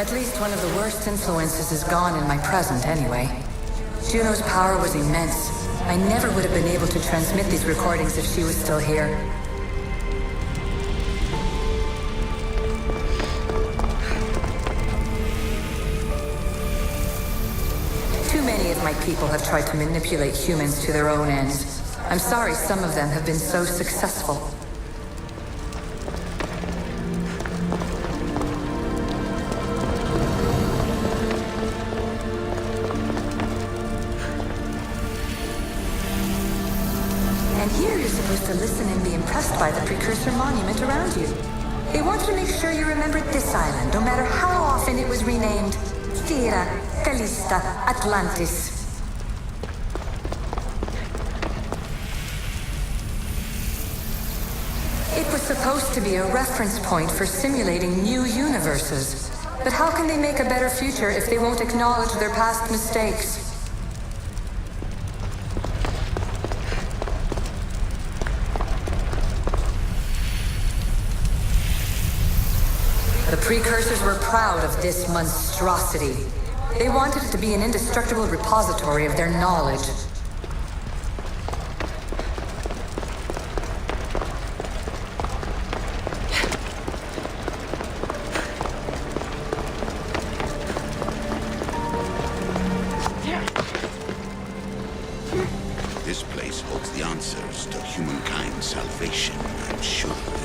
At least one of the worst influences is gone in my present, anyway. Juno's power was immense. I never would have been able to transmit these recordings if she was still here. Too many of my people have tried to manipulate humans to their own ends. I'm sorry some of them have been so successful. And here you're supposed to listen and be impressed by the precursor monument around you. They want to make sure you remembered this island, no matter how often it was renamed. Tira, Callista, Atlantis. It was supposed to be a reference point for simulating new universes. But how can they make a better future if they won't acknowledge their past mistakes? The precursors were proud of this monstrosity. They wanted it to be an indestructible repository of their knowledge. This place holds the answers to humankind's salvation, I'm sure of it.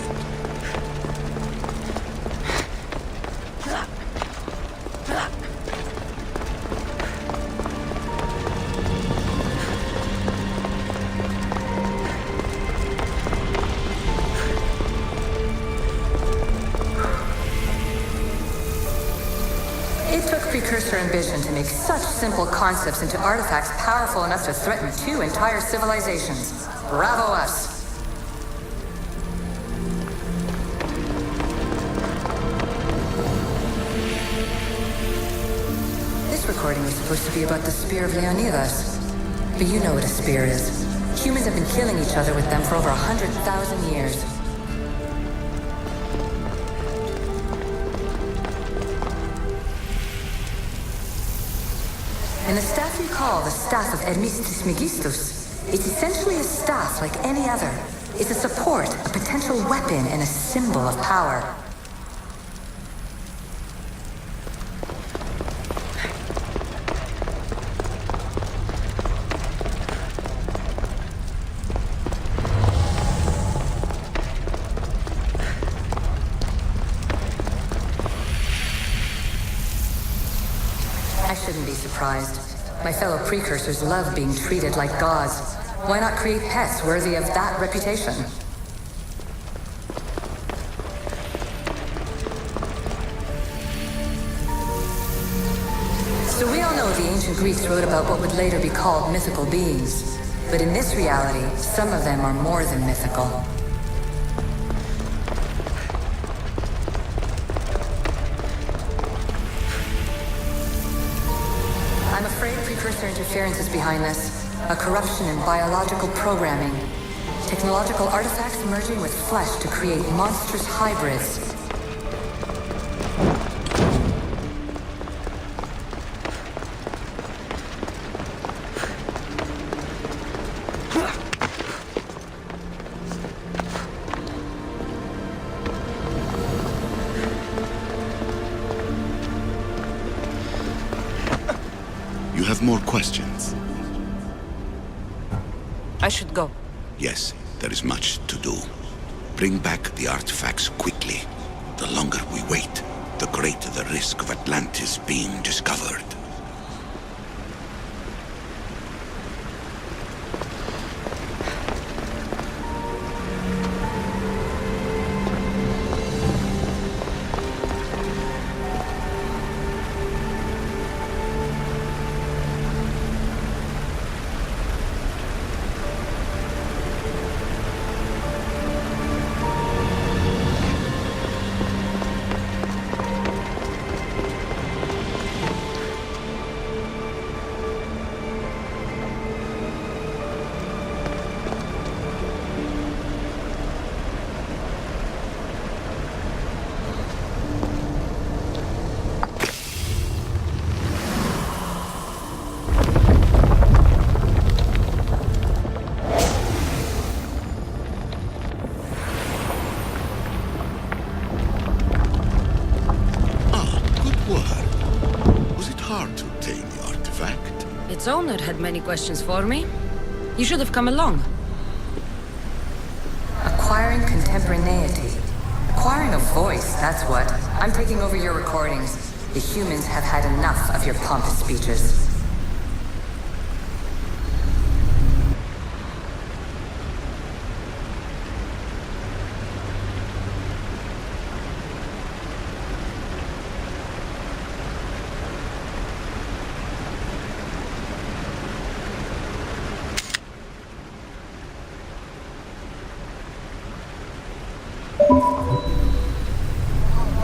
It took precursor ambition to make such simple concepts into artifacts powerful enough to threaten 2 entire civilizations. Bravo us! This recording was supposed to be about the Spear of Leonidas. But you know what a spear is. Humans have been killing each other with them for over 100,000 years. And the staff you call the Staff of Hermistus Megistus, it's essentially a staff like any other. It's a support, a potential weapon, and a symbol of power. I shouldn't be surprised. My fellow precursors love being treated like gods. Why not create pets worthy of that reputation? So we all know the ancient Greeks wrote about what would later be called mythical beings. But in this reality, some of them are more than mythical. I'm afraid precursor interference is behind this. A corruption in biological programming. Technological artifacts merging with flesh to create monstrous hybrids. You have more questions? I should go. Yes, there is much to do. Bring back the artifacts quickly. The longer we wait, the greater the risk of Atlantis being discovered. obtain the artifact? Its owner had many questions for me. You should have come along. Acquiring contemporaneity. Acquiring a voice, that's what. I'm taking over your recordings. The humans have had enough of your pompous speeches.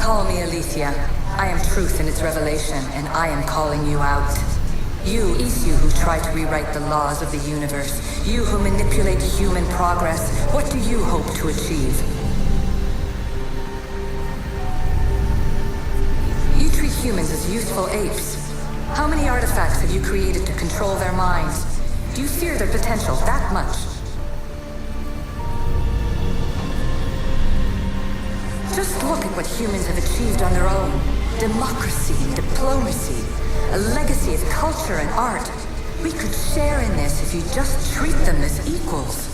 Call me Alicia. I am truth in its revelation, and I am calling you out. You, Isu, who try to rewrite the laws of the universe. You who manipulate human progress. What do you hope to achieve? You treat humans as useful apes. How many artifacts have you created to control their minds? Do you fear their potential that much? Just look at what humans have achieved on their own. Democracy and diplomacy. A legacy of culture and art. We could share in this if you just treat them as equals.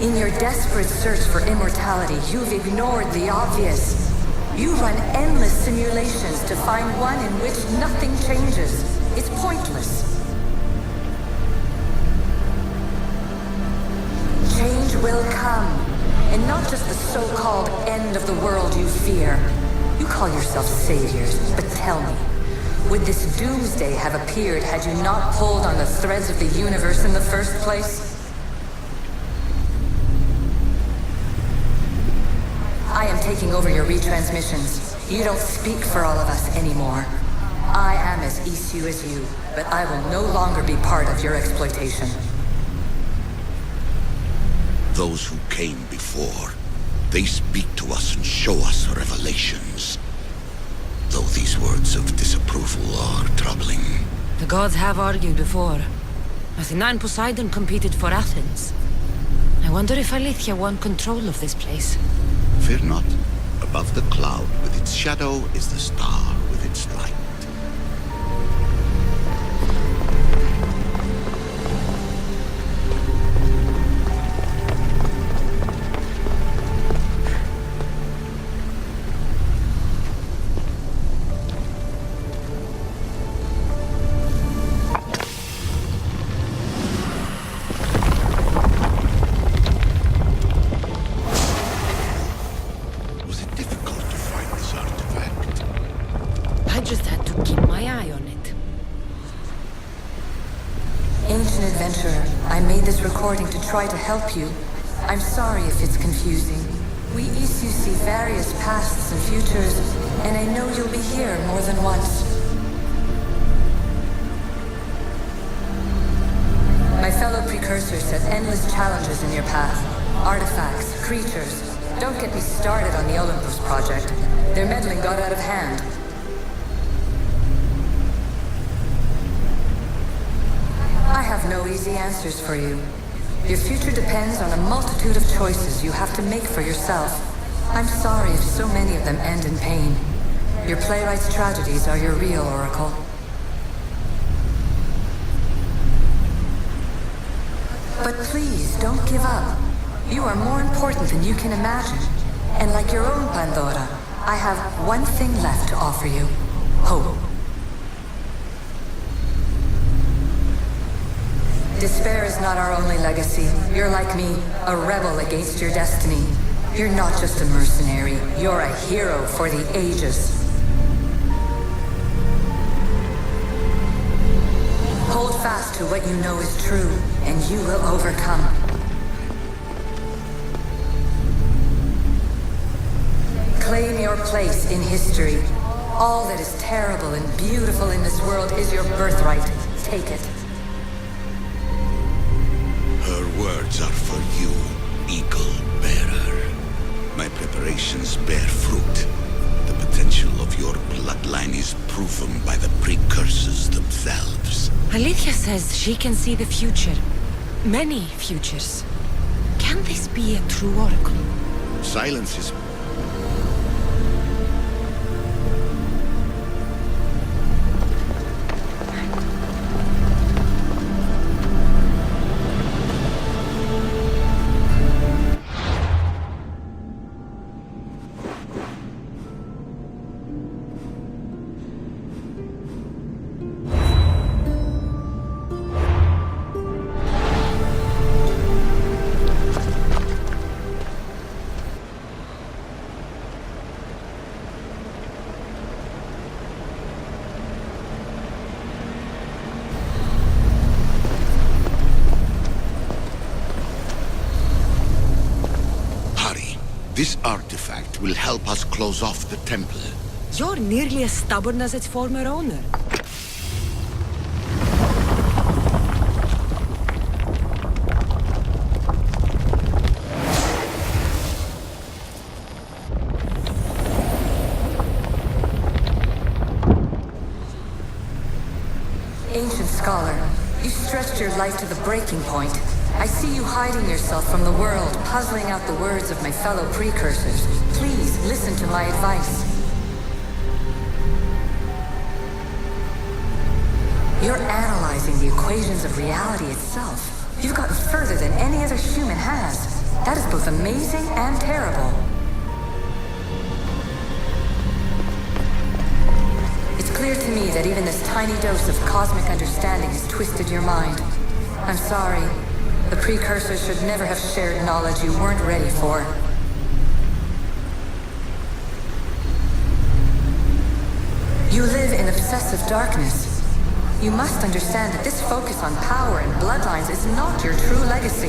In your desperate search for immortality, you've ignored the obvious. You run endless simulations to find one in which nothing changes. It's pointless. Change will come, and not just the so-called end of the world you fear. You call yourselves saviors, but tell me, would this doomsday have appeared had you not pulled on the threads of the universe in the first place? I am taking over your retransmissions. You don't speak for all of us anymore. I am as Isu as you, but I will no longer be part of your exploitation. Those who came before, they speak to us and show us revelations. Though these words of disapproval are troubling. The gods have argued before. Athena and Poseidon competed for Athens. I wonder if Aletheia won control of this place. Fear not. Above the cloud with its shadow is the star with its light. Try to help you. I'm sorry if it's confusing. We Isu see various pasts and futures, and I know you'll be here more than once. My fellow precursors set endless challenges in your path. Artifacts, creatures. Don't get me started on the Olympus project. Their meddling got out of hand. I have no easy answers for you. Your future depends on a multitude of choices you have to make for yourself. I'm sorry if so many of them end in pain. Your playwright's tragedies are your real oracle. But please, don't give up. You are more important than you can imagine. And like your own Pandora, I have one thing left to offer you. Hope. Despair is not our only legacy. You're like me, a rebel against your destiny. You're not just a mercenary, you're a hero for the ages. Hold fast to what you know is true, and you will overcome. Claim your place in history. All that is terrible and beautiful in this world is your birthright. Take it. Her words are for you, Eagle Bearer. My preparations bear fruit. The potential of your bloodline is proven by the precursors themselves. Aletheia says she can see the future. Many futures. Can this be a true oracle? Silence is... This artifact will help us close off the temple. You're nearly as stubborn as its former owner. Ancient scholar, you stretched your life to the breaking point. I see you hiding yourself from the world, puzzling out the words of my fellow precursors. Please, listen to my advice. You're analyzing the equations of reality itself. You've gotten further than any other human has. That is both amazing and terrible. It's clear to me that even this tiny dose of cosmic understanding has twisted your mind. I'm sorry. The precursors should never have shared knowledge you weren't ready for. You live in obsessive darkness. You must understand that this focus on power and bloodlines is not your true legacy.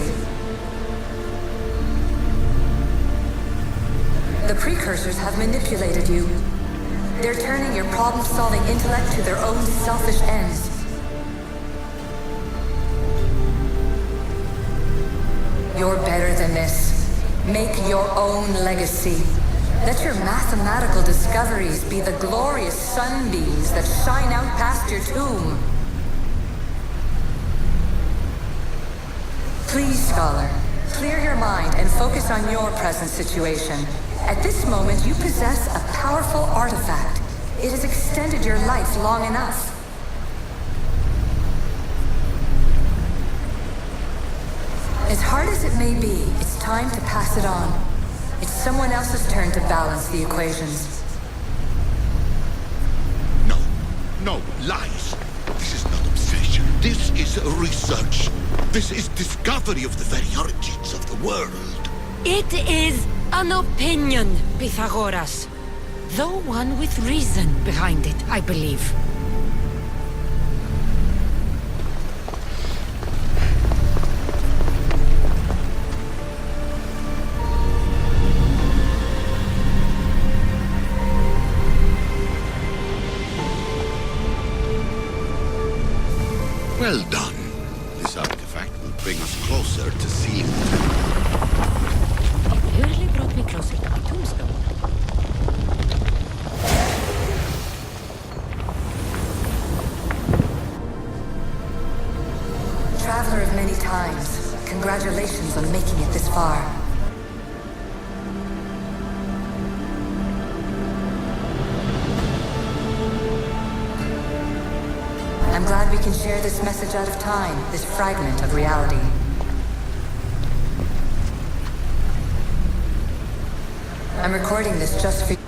The precursors have manipulated you. They're turning your problem-solving intellect to their own selfish ends. You're better than this. Make your own legacy. Let your mathematical discoveries be the glorious sunbeams that shine out past your tomb. Please, scholar, clear your mind and focus on your present situation. At this moment, you possess a powerful artifact. It has extended your life long enough. As hard as it may be, it's time to pass it on. It's someone else's turn to balance the equations. No, no, lies. This is not obsession. This is research. This is discovery of the very origins of the world. It is an opinion, Pythagoras. Though one with reason behind it, I believe. Well done. This artifact will bring us closer to seeing the temple. It nearly brought me closer to my tombstone. Traveler of many times, congratulations on making it this far. I'm glad we can share this message out of time, this fragment of reality. I'm recording this just for you.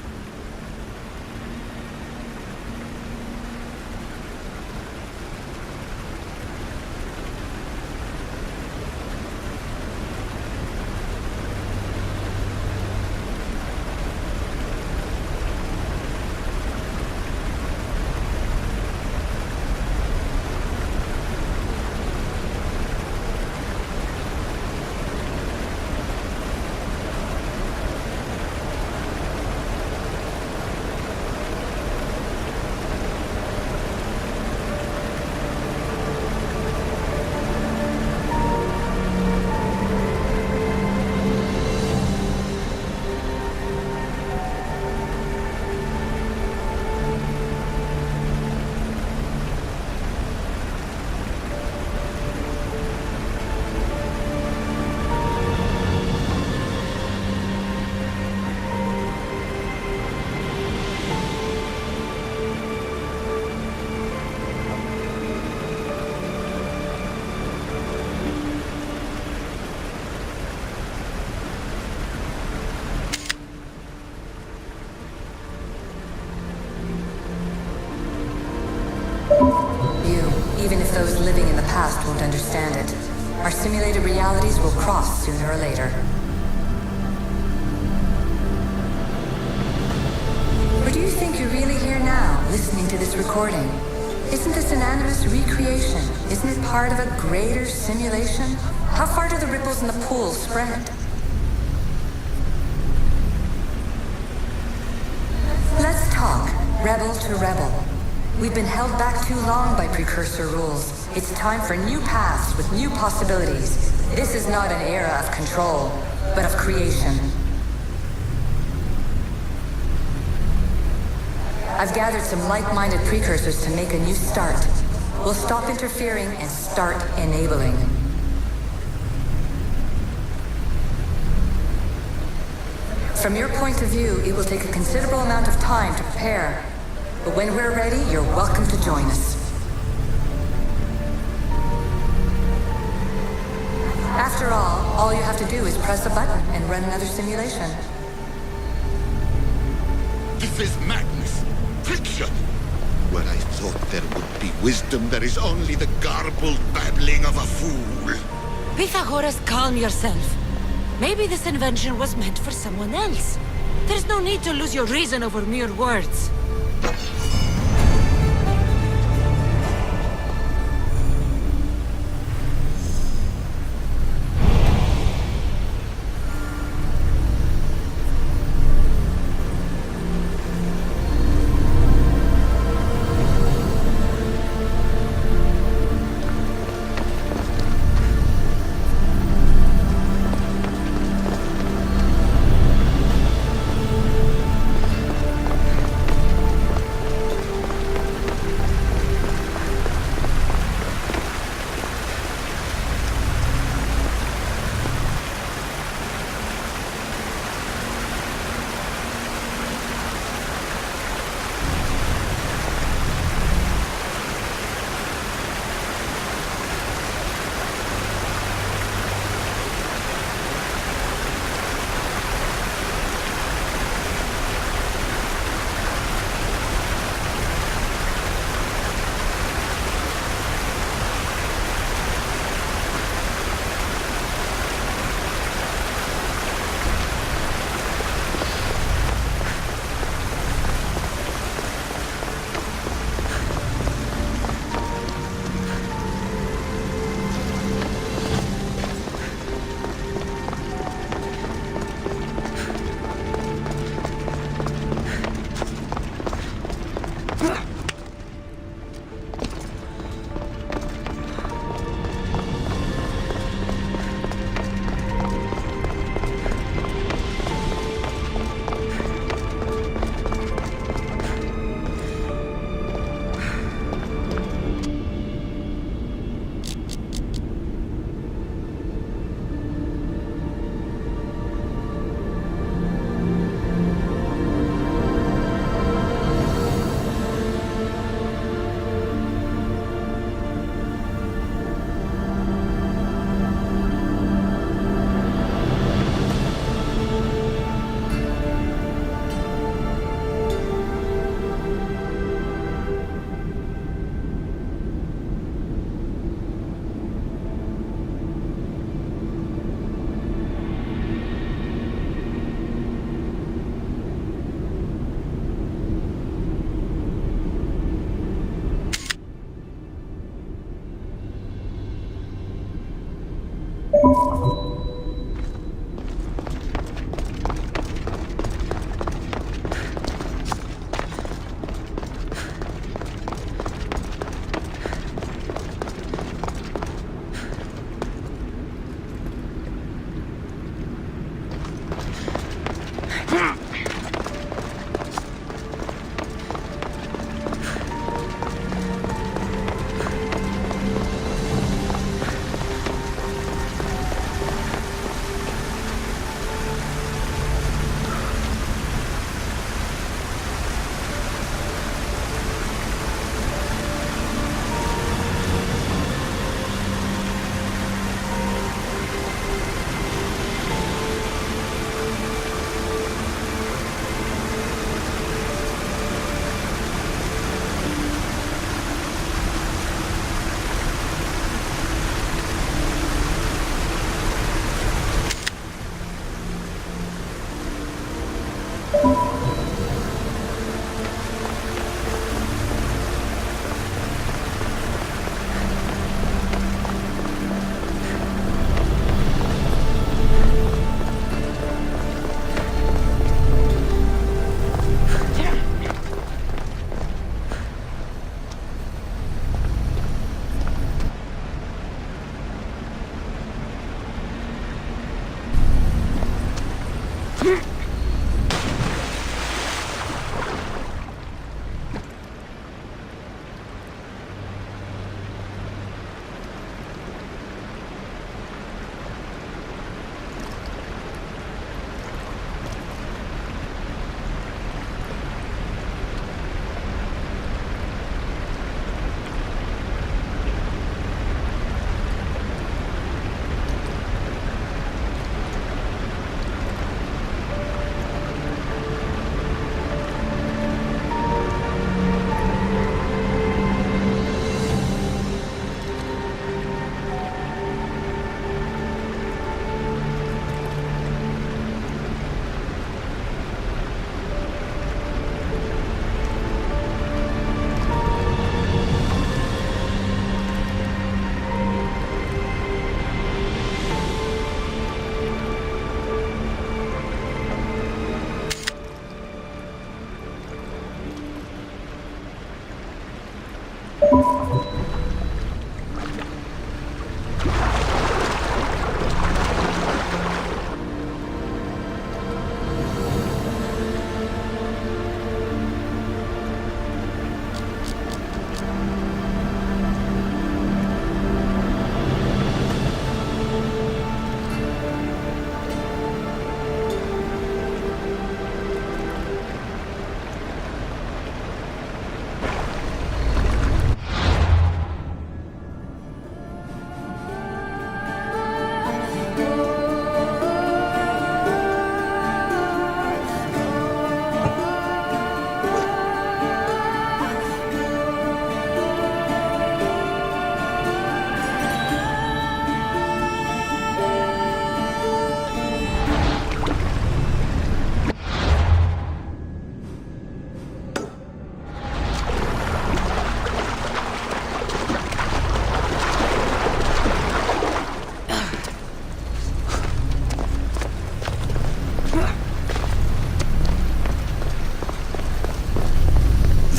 Even if those living in the past won't understand it, our simulated realities will cross sooner or later. Or do you think you're really here now, listening to this recording? Isn't this an animus recreation? Isn't it part of a greater simulation? How far do the ripples in the pool spread? Rebel to rebel. We've been held back too long by precursor rules. It's time for new paths with new possibilities. This is not an era of control, but of creation. I've gathered some like-minded precursors to make a new start. We'll stop interfering and start enabling. From your point of view, it will take a considerable amount of time to prepare. But when we're ready, you're welcome to join us. After all you have to do is press a button and run another simulation. This is madness. Fiction. Where I thought there would be wisdom, there is only the garbled babbling of a fool. Pythagoras, calm yourself. Maybe this invention was meant for someone else. There's no need to lose your reason over mere words.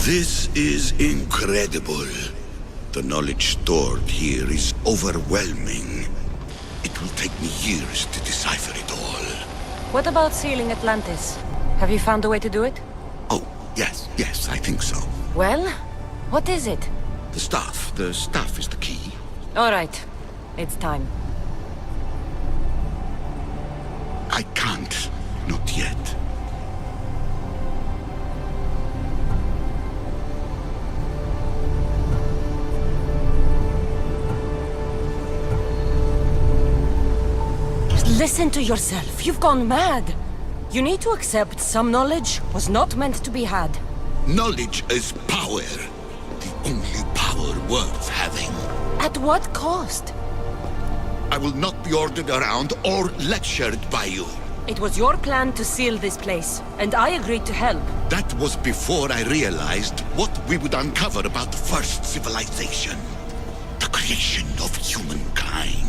This is incredible. The knowledge stored here is overwhelming. It will take me years to decipher it all. What about sealing Atlantis? Have you found a way to do it? Oh, yes, I think so. Well, what is it? The staff is the key. All right, it's time. I can't, not yet. Listen to yourself. You've gone mad. You need to accept some knowledge was not meant to be had. Knowledge is power. The only power worth having. At what cost? I will not be ordered around or lectured by you. It was your plan to seal this place, and I agreed to help. That was before I realized what we would uncover about the first civilization. The creation of humankind.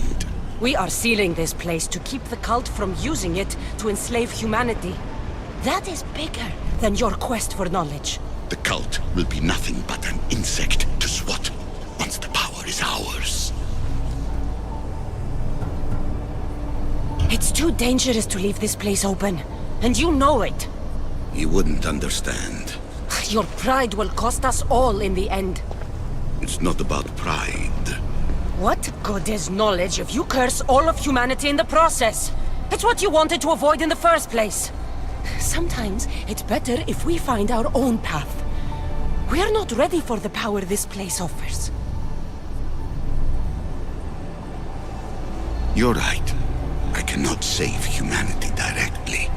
We are sealing this place to keep the cult from using it to enslave humanity. That is bigger than your quest for knowledge. The cult will be nothing but an insect to swat once the power is ours. It's too dangerous to leave this place open, and you know it. You wouldn't understand. Your pride will cost us all in the end. It's not about pride. What good is knowledge if you curse all of humanity in the process? It's what you wanted to avoid in the first place. Sometimes it's better if we find our own path. We are not ready for the power this place offers. You're right. I cannot save humanity directly,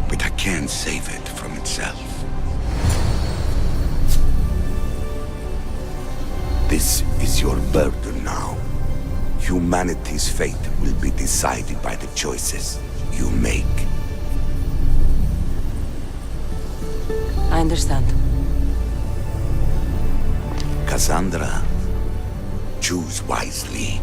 but I can save it from itself. This is your burden now. Humanity's fate will be decided by the choices you make. I understand. Cassandra, choose wisely.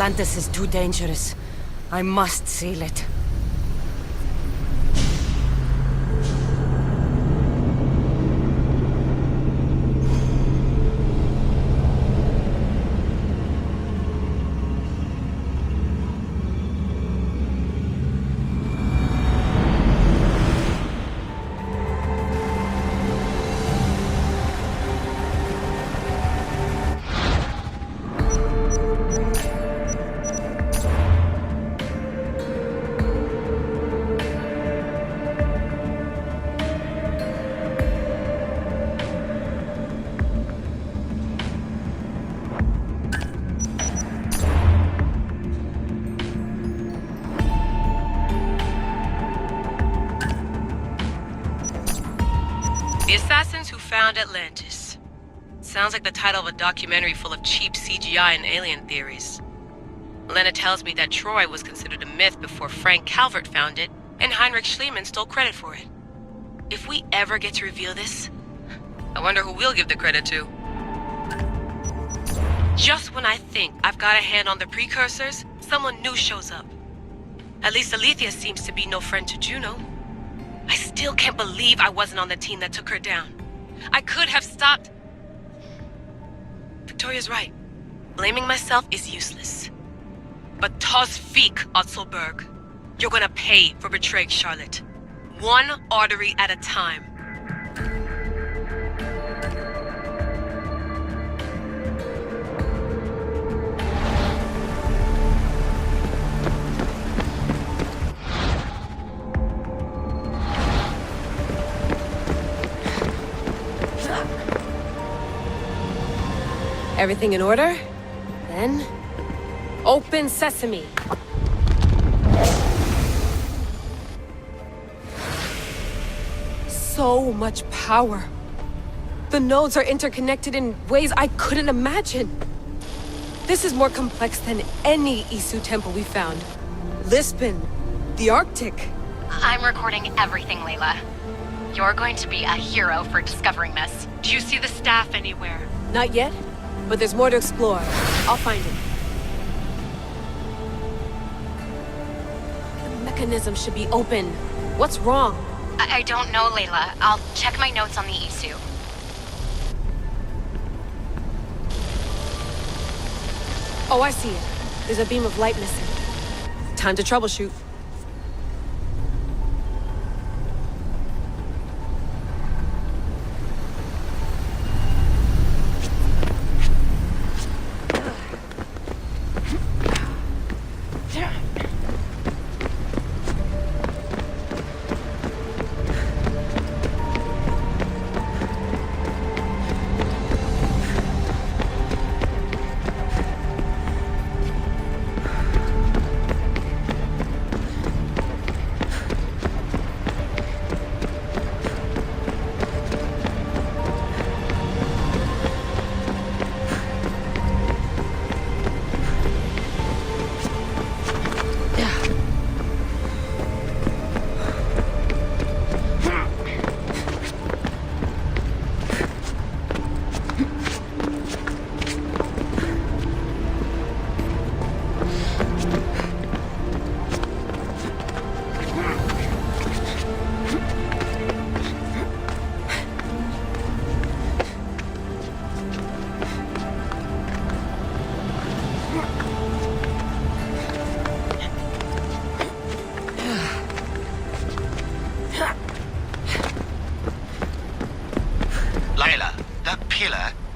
Atlantis is too dangerous. I must seal it. The assassins who found Atlantis. Sounds like the title of a documentary full of cheap CGI and alien theories. Lena tells me that Troy was considered a myth before Frank Calvert found it, and Heinrich Schliemann stole credit for it. If we ever get to reveal this, I wonder who we'll give the credit to. Just when I think I've got a hand on the precursors, someone new shows up. At least Alethea seems to be no friend to Juno. I still can't believe I wasn't on the team that took her down. I could have stopped. Victoria's right. Blaming myself is useless. But Tos Fiek, Otzelberg. You're gonna pay for betraying Charlotte. One artery at a time. Everything in order? Then, open sesame. So much power. The nodes are interconnected in ways I couldn't imagine. This is more complex than any Isu temple we found. Lisbon, the Arctic. I'm recording everything, Layla. You're going to be a hero for discovering this. Do you see the staff anywhere? Not yet, but there's more to explore. I'll find it. The mechanism should be open. What's wrong? I don't know, Layla. I'll check my notes on the Isu. Oh, I see it. There's a beam of light missing. Time to troubleshoot.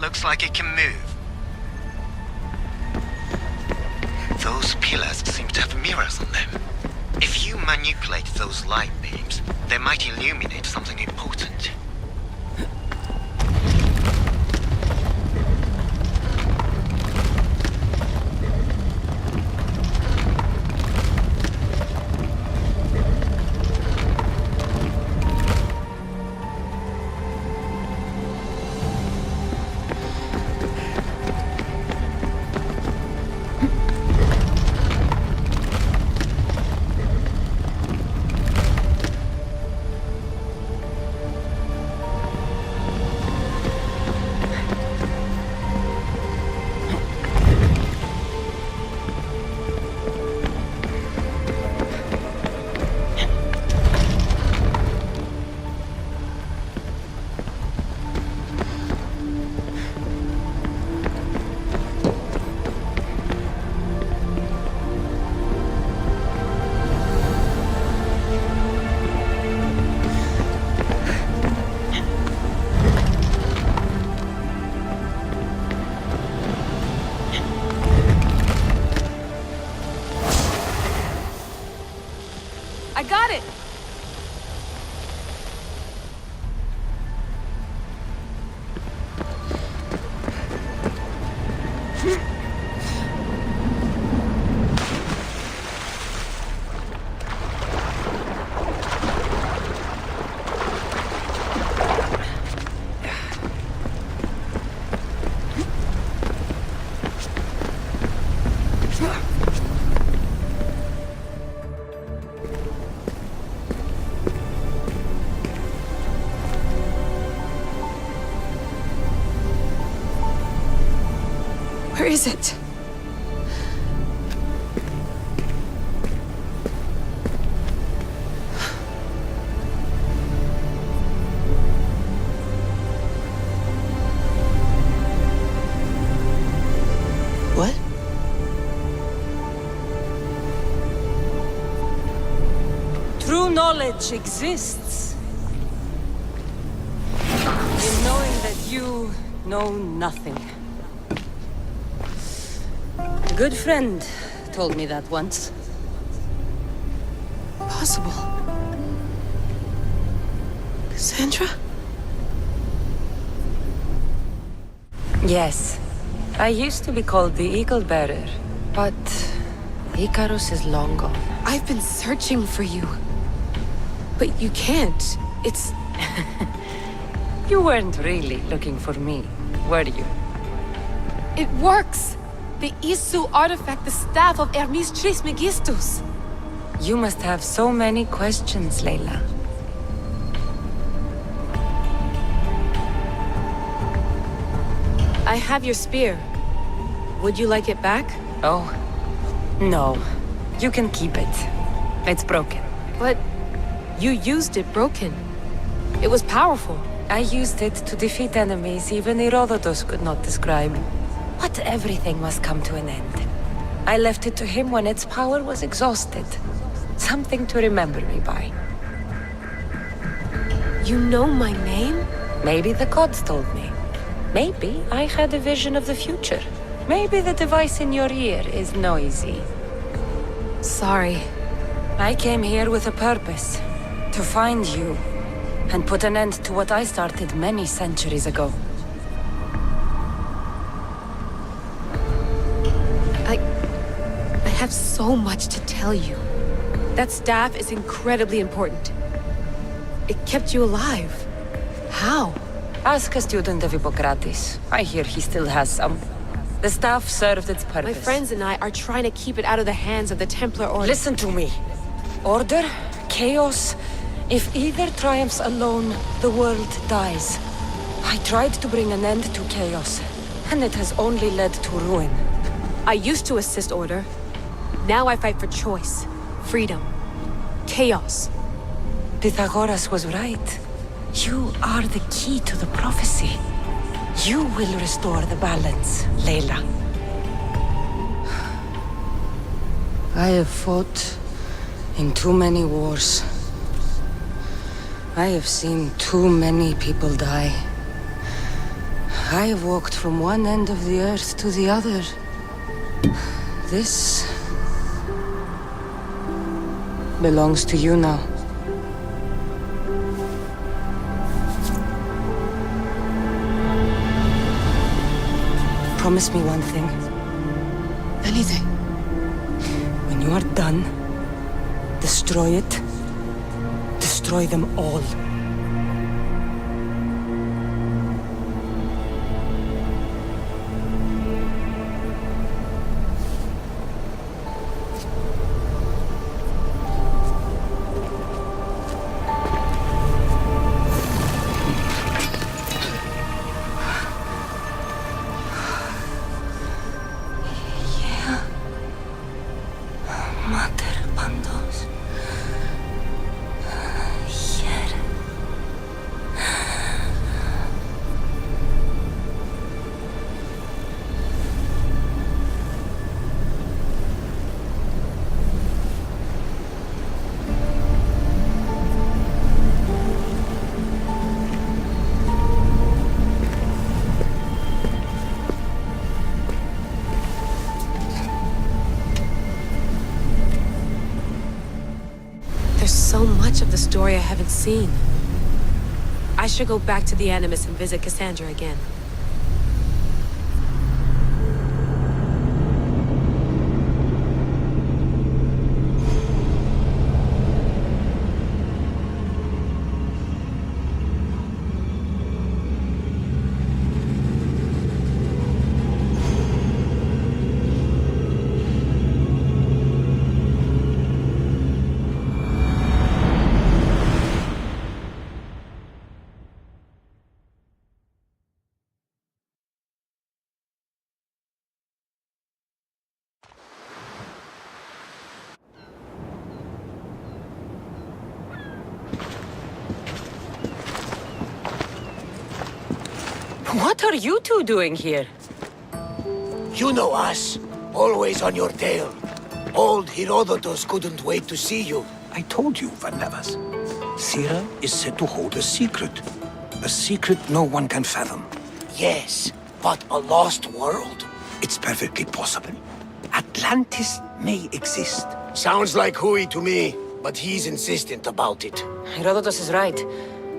Looks like it can move. Those pillars seem to have mirrors on them. If you manipulate those light beams, they might illuminate something important. Where is it? What? True knowledge exists in knowing that you know nothing. A good friend told me that once. Possible. Cassandra? Yes. I used to be called the Eagle Bearer, but Icarus is long gone. I've been searching for you. But you can't. It's... You weren't really looking for me, were you? It works! The Isu artifact, the staff of Hermes Trismegistus. You must have so many questions, Layla. I have your spear. Would you like it back? Oh, no. You can keep it. It's broken. But you used it broken. It was powerful. I used it to defeat enemies even Herodotus could not describe. But everything must come to an end. I left it to him when its power was exhausted. Something to remember me by. You know my name? Maybe the gods told me. Maybe I had a vision of the future. Maybe the device in your ear is noisy. Sorry. I came here with a purpose. To find you. And put an end to what I started many centuries ago. I have so much to tell you. That staff is incredibly important. It kept you alive. How? Ask a student of Hippocrates. I hear he still has some. The staff served its purpose. My friends and I are trying to keep it out of the hands of the Templar Order. Listen to me. Order, chaos. If either triumphs alone, the world dies. I tried to bring an end to chaos, and it has only led to ruin. I used to assist Order. Now I fight for choice, freedom, chaos. Pythagoras was right. You are the key to the prophecy. You will restore the balance, Layla. I have fought in too many wars. I have seen too many people die. I have walked from one end of the earth to the other. This belongs to you now. Promise me one thing. Anything. When you are done, destroy it. Destroy them all. There's so much of the story I haven't seen. I should go back to the Animus and visit Cassandra again. What are you two doing here? You know us. Always on your tail. Old Herodotus couldn't wait to see you. I told you, Van Nevers. Thera is said to hold a secret. A secret no one can fathom. Yes, but a lost world? It's perfectly possible. Atlantis may exist. Sounds like Hui to me, but he's insistent about it. Herodotus is right.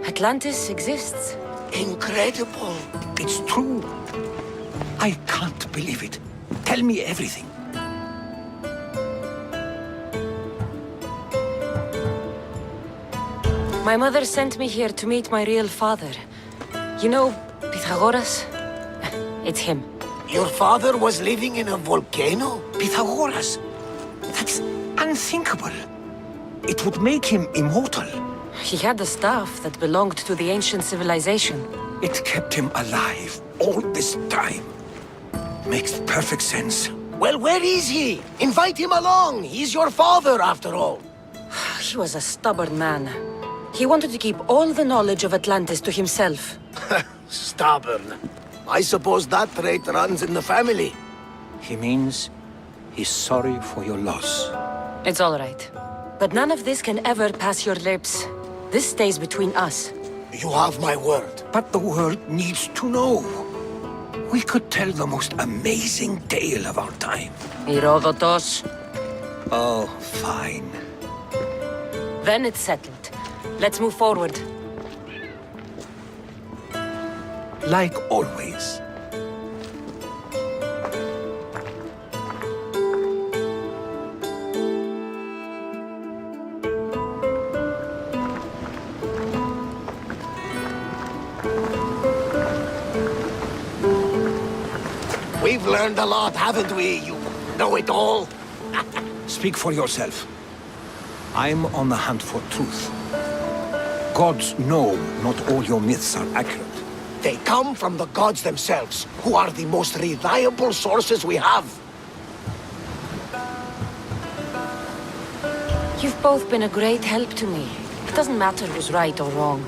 Atlantis exists. Incredible. It's true. I can't believe it. Tell me everything. My mother sent me here to meet my real father. You know, Pythagoras? It's him. Your father was living in a volcano? Pythagoras. That's unthinkable. It would make him immortal. He had the staff that belonged to the ancient civilization. It kept him alive all this time. Makes perfect sense. Well, where is he? Invite him along. He's your father, after all. He was a stubborn man. He wanted to keep all the knowledge of Atlantis to himself. Stubborn. I suppose that trait runs in the family. He means he's sorry for your loss. It's all right. But none of this can ever pass your lips. This stays between us. You have my word. But the world needs to know. We could tell the most amazing tale of our time. Herodotus. Oh, fine. Then it's settled. Let's move forward. Like always. We've learned a lot, haven't we? You know it all. Speak for yourself. I'm on the hunt for truth. Gods know not all your myths are accurate. They come from the gods themselves, who are the most reliable sources we have. You've both been a great help to me. It doesn't matter who's right or wrong.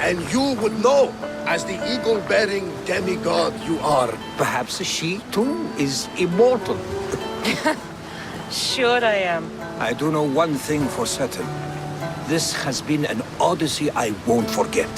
And you would know, as the eagle-bearing demigod you are. Perhaps she, too, is immortal. Sure I am. I do know one thing for certain. This has been an odyssey I won't forget.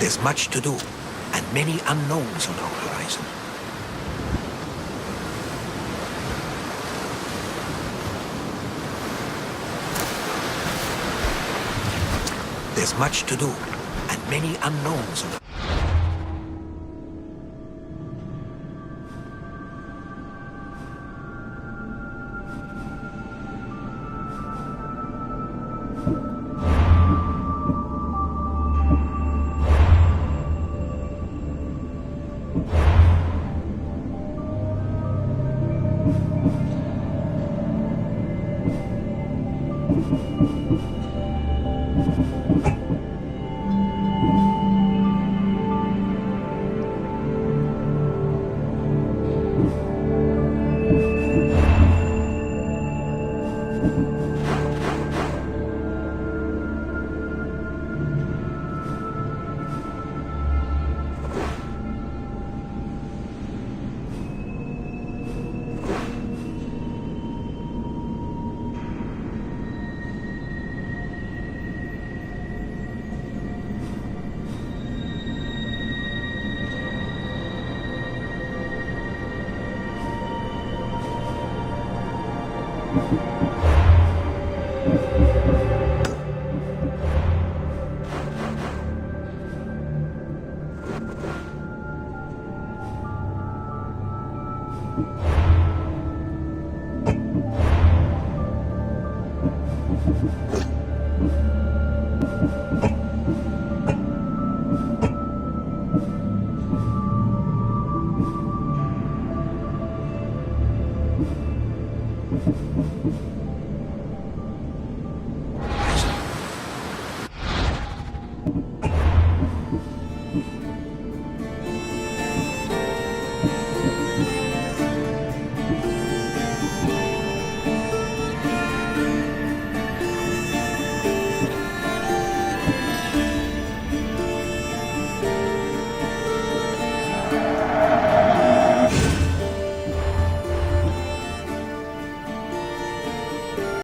There's much to do, and many unknowns on our horizon. There's much to do, and many unknowns on our you